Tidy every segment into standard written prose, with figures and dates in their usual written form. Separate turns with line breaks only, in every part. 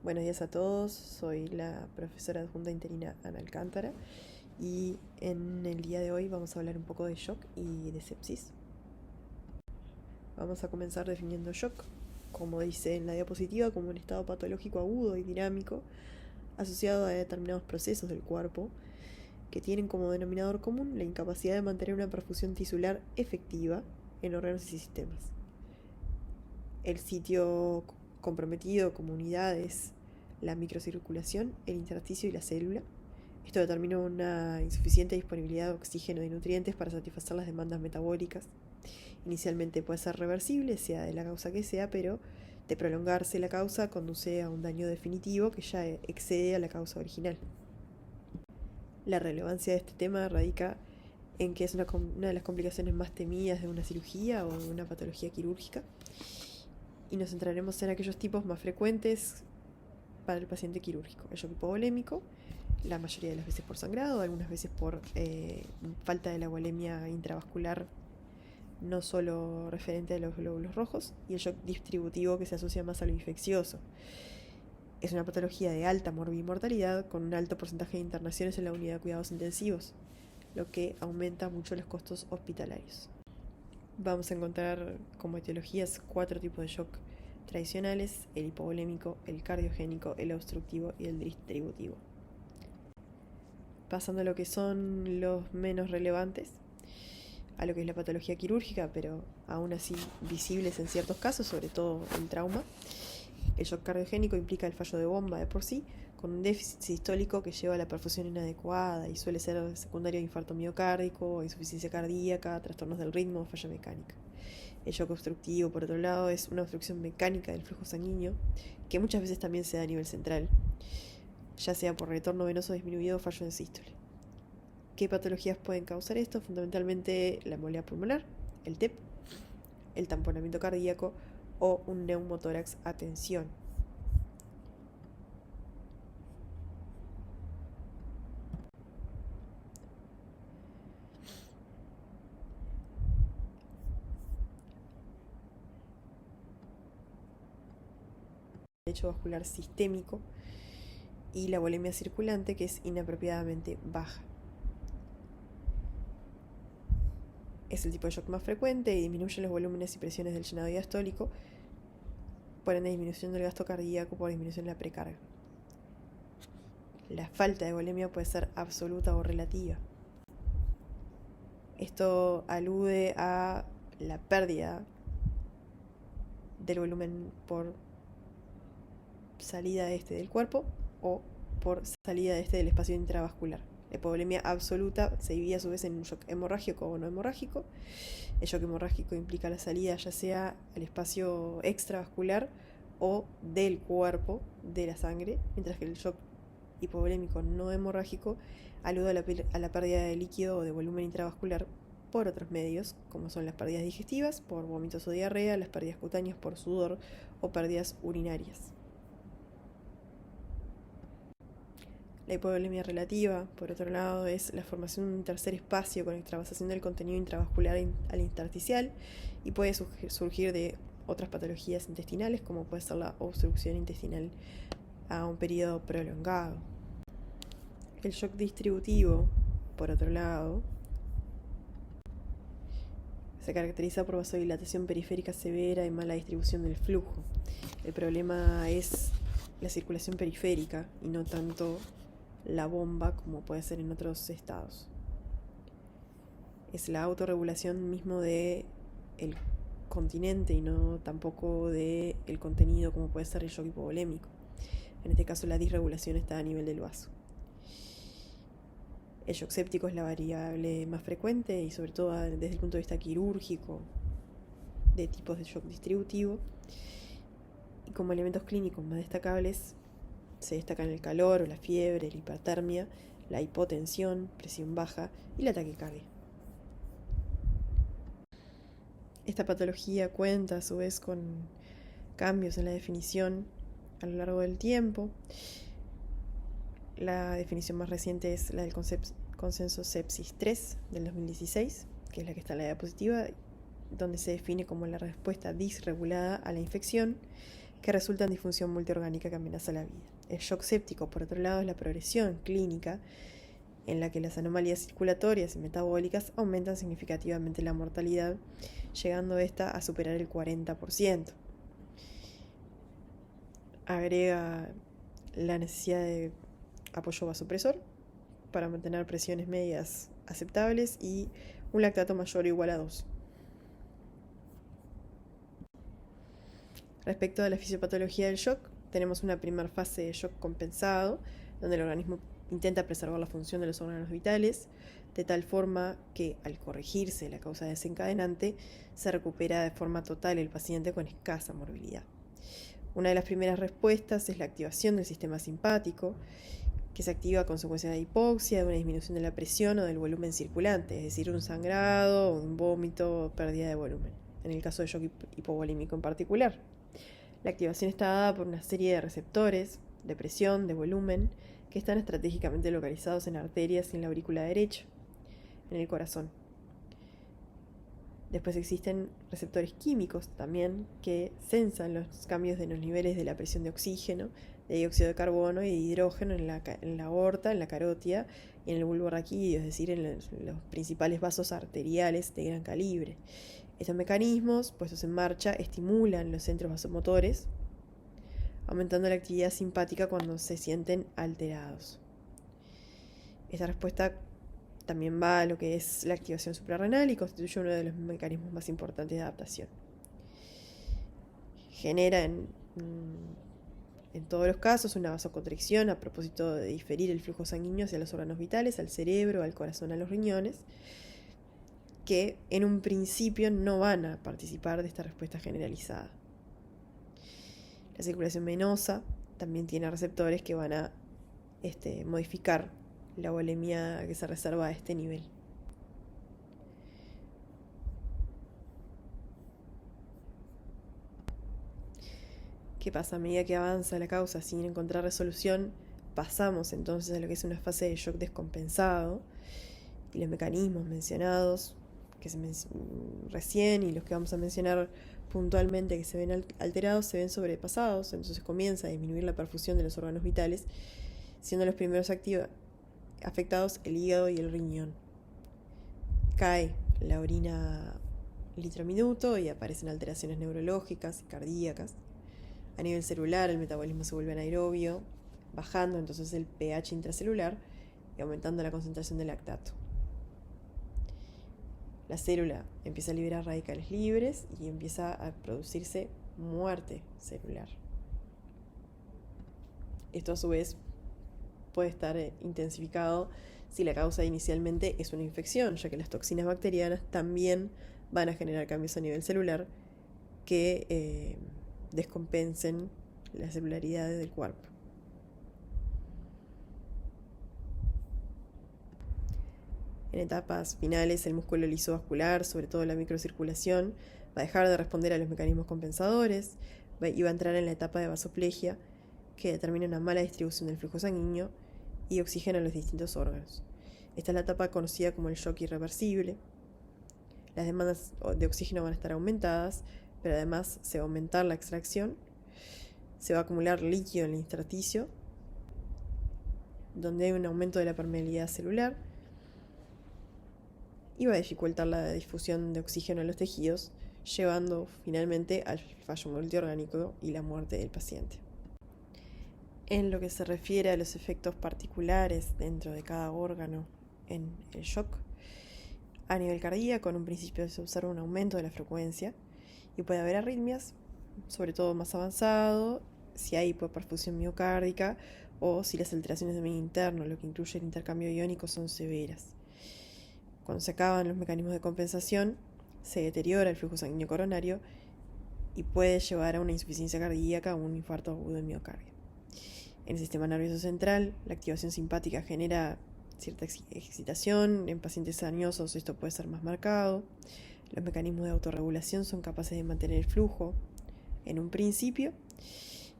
Buenos días a todos, soy la profesora adjunta interina Ana Alcántara y en el día de hoy vamos a hablar un poco de shock y de sepsis. Vamos a comenzar definiendo shock, como dice en la diapositiva, como un estado patológico agudo y dinámico asociado a determinados procesos del cuerpo que tienen como denominador común la incapacidad de mantener una perfusión tisular efectiva en órganos y sistemas. El sitio comprometido como unidades, la microcirculación, el intersticio y la célula. Esto determina una insuficiente disponibilidad de oxígeno y nutrientes para satisfacer las demandas metabólicas. Inicialmente puede ser reversible, sea de la causa que sea, pero de prolongarse la causa conduce a un daño definitivo que ya excede a la causa original. La relevancia de este tema radica en que es una de las complicaciones más temidas de una cirugía o de una patología quirúrgica, y nos centraremos en aquellos tipos más frecuentes para el paciente quirúrgico. El shock hipovolémico, la mayoría de las veces por sangrado, algunas veces por falta de la volemia intravascular, no solo referente a los glóbulos rojos, y el shock distributivo, que se asocia más a lo infeccioso. Es una patología de alta morbimortalidad con un alto porcentaje de internaciones en la unidad de cuidados intensivos, lo que aumenta mucho los costos hospitalarios. Vamos a encontrar como etiologías 4 tipos de shock tradicionales: el hipovolémico, el cardiogénico, el obstructivo y el distributivo. Pasando a lo que son los menos relevantes, a lo que es la patología quirúrgica, pero aún así visibles en ciertos casos, sobre todo el trauma. El shock cardiogénico implica el fallo de bomba de por sí, con un déficit sistólico que lleva a la perfusión inadecuada y suele ser secundario de infarto miocárdico, insuficiencia cardíaca, trastornos del ritmo o falla mecánica. El shock obstructivo, por otro lado, es una obstrucción mecánica del flujo sanguíneo, que muchas veces también se da a nivel central, ya sea por retorno venoso disminuido o fallo en sístole. ¿Qué patologías pueden causar esto? Fundamentalmente la embolia pulmonar, el TEP, el tamponamiento cardíaco o un neumotórax a tensión. El hecho vascular sistémico y la volemia circulante, que es inapropiadamente baja. Es el tipo de shock más frecuente y disminuye los volúmenes y presiones del llenado diastólico, por ende disminución del gasto cardíaco por disminución de la precarga. La falta de volemia puede ser absoluta o relativa. Esto alude a la pérdida del volumen por salida del cuerpo o por salida del espacio intravascular. La hipovolemia absoluta se divide a su vez en un shock hemorrágico o no hemorrágico. El shock hemorrágico implica la salida ya sea al espacio extravascular o del cuerpo, de la sangre, mientras que el shock hipovolémico no hemorrágico alude a la pérdida de líquido o de volumen intravascular por otros medios, como son las pérdidas digestivas, por vómitos o diarrea, las pérdidas cutáneas por sudor o pérdidas urinarias. La hipovolemia relativa, por otro lado, es la formación de un tercer espacio con extravasación del contenido intravascular al intersticial y puede surgir de otras patologías intestinales, como puede ser la obstrucción intestinal a un periodo prolongado. El shock distributivo, por otro lado, se caracteriza por vasodilatación periférica severa y mala distribución del flujo. El problema es la circulación periférica y no tanto la bomba como puede ser en otros estados. Es la autorregulación mismo de el continente y no tampoco de el contenido como puede ser el shock hipovolémico. En este caso la disregulación está a nivel del vaso. El shock séptico es la variable más frecuente y sobre todo desde el punto de vista quirúrgico de tipos de shock distributivo. Y como elementos clínicos más destacables se destacan el calor o la fiebre, la hipertermia, la hipotensión, presión baja y la taquicardia. Esta patología cuenta a su vez con cambios en la definición a lo largo del tiempo. La definición más reciente es la del consenso sepsis 3 del 2016, que es la que está en la diapositiva, donde se define como la respuesta disregulada a la infección que resulta en disfunción multiorgánica que amenaza la vida. El shock séptico, por otro lado, es la progresión clínica en la que las anomalías circulatorias y metabólicas aumentan significativamente la mortalidad, llegando esta a superar el 40%. Agrega la necesidad de apoyo vasopresor para mantener presiones medias aceptables y un lactato mayor o igual a 2. Respecto a la fisiopatología del shock, tenemos una primera fase de shock compensado, donde el organismo intenta preservar la función de los órganos vitales, de tal forma que al corregirse la causa desencadenante, se recupera de forma total el paciente con escasa morbilidad. Una de las primeras respuestas es la activación del sistema simpático, que se activa a consecuencia de hipoxia, de una disminución de la presión o del volumen circulante, es decir, un sangrado, un vómito, pérdida de volumen, en el caso de shock hipovolímico en particular. La activación está dada por una serie de receptores de presión, de volumen, que están estratégicamente localizados en arterias y en la aurícula derecha, en el corazón. Después existen receptores químicos también que sensan los cambios de los niveles de la presión de oxígeno, de dióxido de carbono y de hidrógeno en la aorta, en la carótida y en el bulbo raquídeo, es decir, en los principales vasos arteriales de gran calibre. Estos mecanismos, puestos en marcha, estimulan los centros vasomotores, aumentando la actividad simpática cuando se sienten alterados. Esta respuesta también va a lo que es la activación suprarrenal y constituye uno de los mecanismos más importantes de adaptación. Genera en todos los casos una vasoconstricción a propósito de diferir el flujo sanguíneo hacia los órganos vitales, al cerebro, al corazón, a los riñones, que en un principio no van a participar de esta respuesta generalizada. La circulación venosa también tiene receptores que van a modificar la volemia que se reserva a este nivel. ¿Qué pasa? A medida que avanza la causa sin encontrar resolución, pasamos entonces a lo que es una fase de shock descompensado, y los mecanismos mencionados que recién y los que vamos a mencionar puntualmente que se ven alterados se ven sobrepasados, entonces comienza a disminuir la perfusión de los órganos vitales, siendo los primeros afectados el hígado y el riñón. Cae la orina litro minuto y aparecen alteraciones neurológicas y cardíacas. A nivel celular el metabolismo se vuelve anaerobio, bajando entonces el pH intracelular y aumentando la concentración de lactato. La célula empieza a liberar radicales libres y empieza a producirse muerte celular. Esto a su vez puede estar intensificado si la causa inicialmente es una infección, ya que las toxinas bacterianas también van a generar cambios a nivel celular que descompensen las celularidades del cuerpo. En etapas finales, el músculo lisovascular, sobre todo la microcirculación, va a dejar de responder a los mecanismos compensadores y va a entrar en la etapa de vasoplegia, que determina una mala distribución del flujo sanguíneo y oxígeno a los distintos órganos. Esta es la etapa conocida como el shock irreversible. Las demandas de oxígeno van a estar aumentadas, pero además se va a aumentar la extracción, se va a acumular líquido en el intersticio, donde hay un aumento de la permeabilidad celular, y va a dificultar la difusión de oxígeno en los tejidos, llevando finalmente al fallo multiorgánico y la muerte del paciente. En lo que se refiere a los efectos particulares dentro de cada órgano en el shock, a nivel cardíaco, en un principio se observa un aumento de la frecuencia y puede haber arritmias, sobre todo más avanzado, si hay hipoperfusión miocárdica o si las alteraciones de medio interno, lo que incluye el intercambio iónico, son severas. Cuando se acaban los mecanismos de compensación, se deteriora el flujo sanguíneo coronario y puede llevar a una insuficiencia cardíaca o un infarto agudo del miocardio. En el sistema nervioso central, la activación simpática genera cierta excitación. En pacientes añosos esto puede ser más marcado. Los mecanismos de autorregulación son capaces de mantener el flujo en un principio,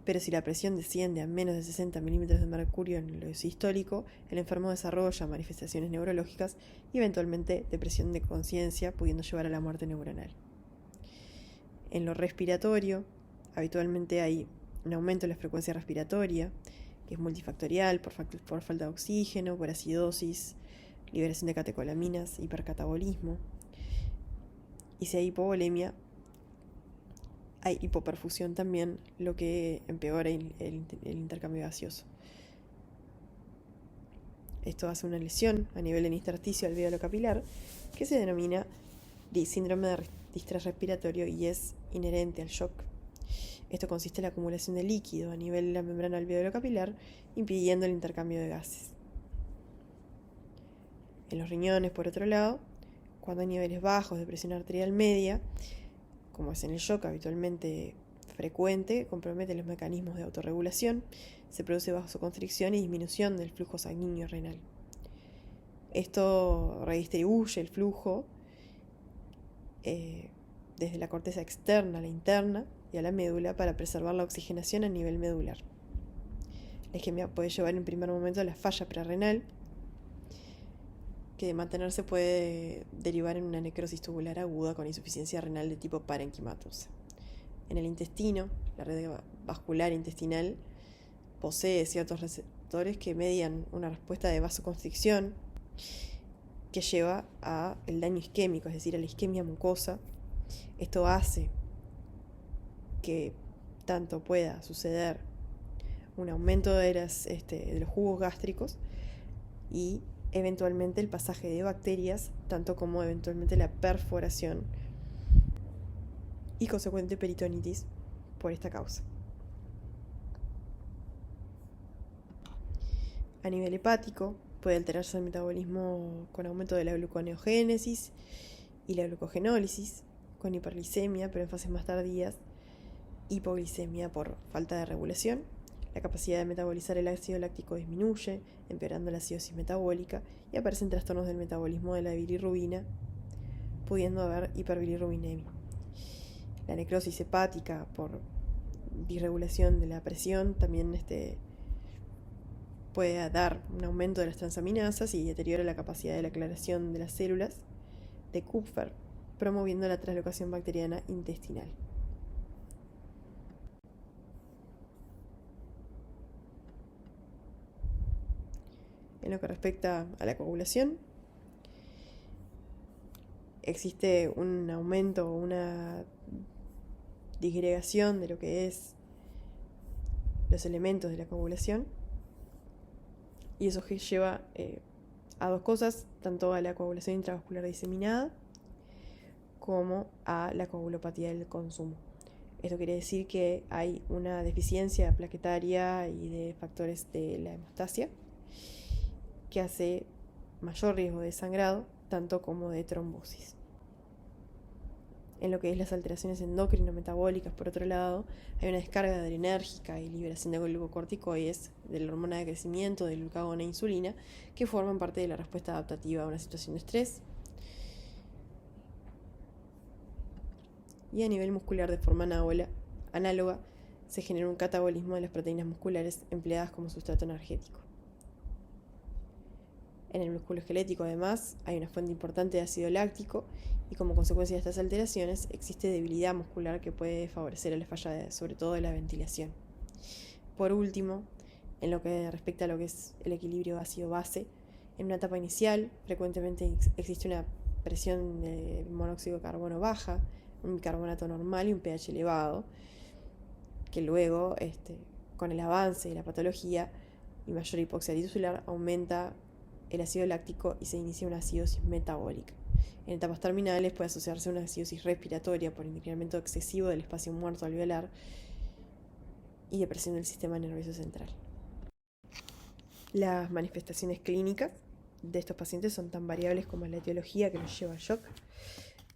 pero si la presión desciende a menos de 60 milímetros de mercurio en lo sistólico, el enfermo desarrolla manifestaciones neurológicas y eventualmente depresión de conciencia, pudiendo llevar a la muerte neuronal. En lo respiratorio, habitualmente hay un aumento de la frecuencia respiratoria, que es multifactorial por falta de oxígeno, por acidosis, liberación de catecolaminas, hipercatabolismo. Y si hay hipovolemia, hay hipoperfusión también, lo que empeora el intercambio gaseoso. Esto hace una lesión a nivel del intersticio alveolo capilar que se denomina síndrome de distrés respiratorio y es inherente al shock. Esto consiste en la acumulación de líquido a nivel de la membrana alveolo capilar, impidiendo el intercambio de gases. En los riñones, por otro lado, cuando hay niveles bajos de presión arterial media, como es en el shock habitualmente frecuente, compromete los mecanismos de autorregulación, se produce vasoconstricción y disminución del flujo sanguíneo renal. Esto redistribuye el flujo desde la corteza externa a la interna y a la médula para preservar la oxigenación a nivel medular. La isquemia puede llevar en primer momento a la falla prerrenal, que de mantenerse puede derivar en una necrosis tubular aguda con insuficiencia renal de tipo parenquimatosa. En el intestino, la red vascular intestinal posee ciertos receptores que median una respuesta de vasoconstricción que lleva a el daño isquémico, es decir, a la isquemia mucosa. Esto hace que tanto pueda suceder un aumento de los jugos gástricos y eventualmente el pasaje de bacterias, tanto como eventualmente la perforación y consecuente peritonitis por esta causa. A nivel hepático, puede alterarse el metabolismo con aumento de la gluconeogénesis y la glucogenólisis, con hiperglicemia, pero en fases más tardías, hipoglicemia por falta de regulación. La capacidad de metabolizar el ácido láctico disminuye, empeorando la acidosis metabólica, y aparecen trastornos del metabolismo de la bilirrubina, pudiendo haber hiperbilirrubinemia. La necrosis hepática por disregulación de la presión también puede dar un aumento de las transaminasas y deteriora la capacidad de la aclaración de las células de Kupffer, promoviendo la translocación bacteriana intestinal. En lo que respecta a la coagulación, existe un aumento, una disgregación de lo que es los elementos de la coagulación, y eso lleva a dos cosas, tanto a la coagulación intravascular diseminada como a la coagulopatía del consumo. Esto quiere decir que hay una deficiencia plaquetaria y de factores de la hemostasia que hace mayor riesgo de sangrado, tanto como de trombosis. En lo que es las alteraciones endocrino-metabólicas, por otro lado, hay una descarga adrenérgica y liberación de glucocorticoides, de la hormona de crecimiento, del glucagón e insulina, que forman parte de la respuesta adaptativa a una situación de estrés. Y a nivel muscular, de forma análoga, se genera un catabolismo de las proteínas musculares empleadas como sustrato energético. En el músculo esquelético, además, hay una fuente importante de ácido láctico y como consecuencia de estas alteraciones existe debilidad muscular que puede favorecer a la falla sobre todo de la ventilación. Por último, en lo que respecta a lo que es el equilibrio ácido-base, en una etapa inicial frecuentemente existe una presión de monóxido de carbono baja, un bicarbonato normal y un pH elevado, que luego, con el avance de la patología y mayor hipoxia tisular, aumenta el ácido láctico y se inicia una acidosis metabólica. En etapas terminales puede asociarse a una acidosis respiratoria por incremento excesivo del espacio muerto alveolar y depresión del sistema nervioso central. Las manifestaciones clínicas de estos pacientes son tan variables como la etiología que los lleva al shock.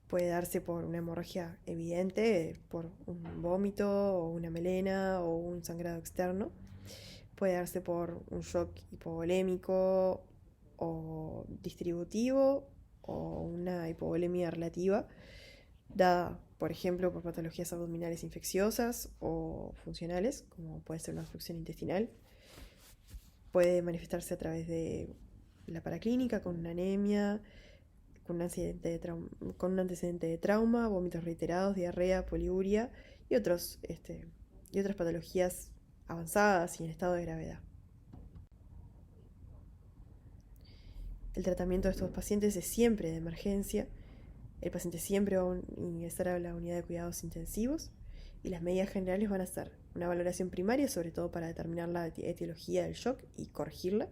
Puede darse por una hemorragia evidente, por un vómito o una melena o un sangrado externo. Puede darse por un shock hipovolémico o distributivo o una hipovolemia relativa, dada, por ejemplo, por patologías abdominales infecciosas o funcionales, como puede ser una obstrucción intestinal. Puede manifestarse a través de la paraclínica, con una anemia, con un antecedente de trauma, vómitos reiterados, diarrea, poliuria y y otras patologías avanzadas y en estado de gravedad. El tratamiento de estos pacientes es siempre de emergencia. El paciente siempre va a ingresar a la unidad de cuidados intensivos y las medidas generales van a ser una valoración primaria, sobre todo para determinar la etiología del shock y corregirla.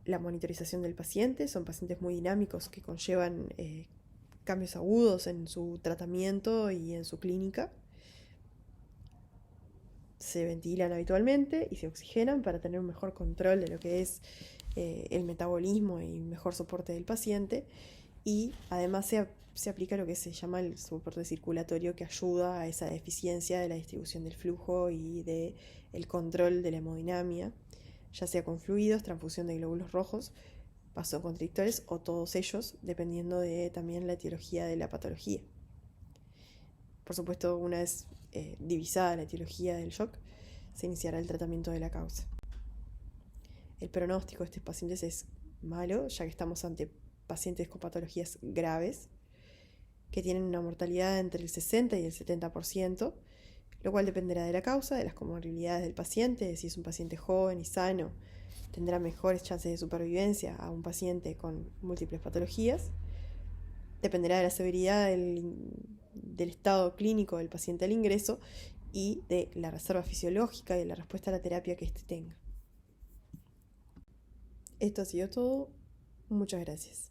La monitorización del paciente, son pacientes muy dinámicos que conllevan cambios agudos en su tratamiento y en su clínica. Se ventilan habitualmente y se oxigenan para tener un mejor control de lo que es el metabolismo y mejor soporte del paciente. Y además se aplica lo que se llama el soporte circulatorio, que ayuda a esa eficiencia de la distribución del flujo y del control de la hemodinamia, ya sea con fluidos, transfusión de glóbulos rojos, vasoconstrictores o todos ellos, dependiendo de también la etiología de la patología. Por supuesto, una vez divisada la etiología del shock, se iniciará el tratamiento de la causa. El pronóstico de estos pacientes es malo, ya que estamos ante pacientes con patologías graves, que tienen una mortalidad entre el 60 y el 70%, lo cual dependerá de la causa, de las comorbilidades del paciente. Si es un paciente joven y sano, tendrá mejores chances de supervivencia a un paciente con múltiples patologías. Dependerá de la severidad del estado clínico del paciente al ingreso y de la reserva fisiológica y de la respuesta a la terapia que éste tenga. Esto ha sido todo. Muchas gracias.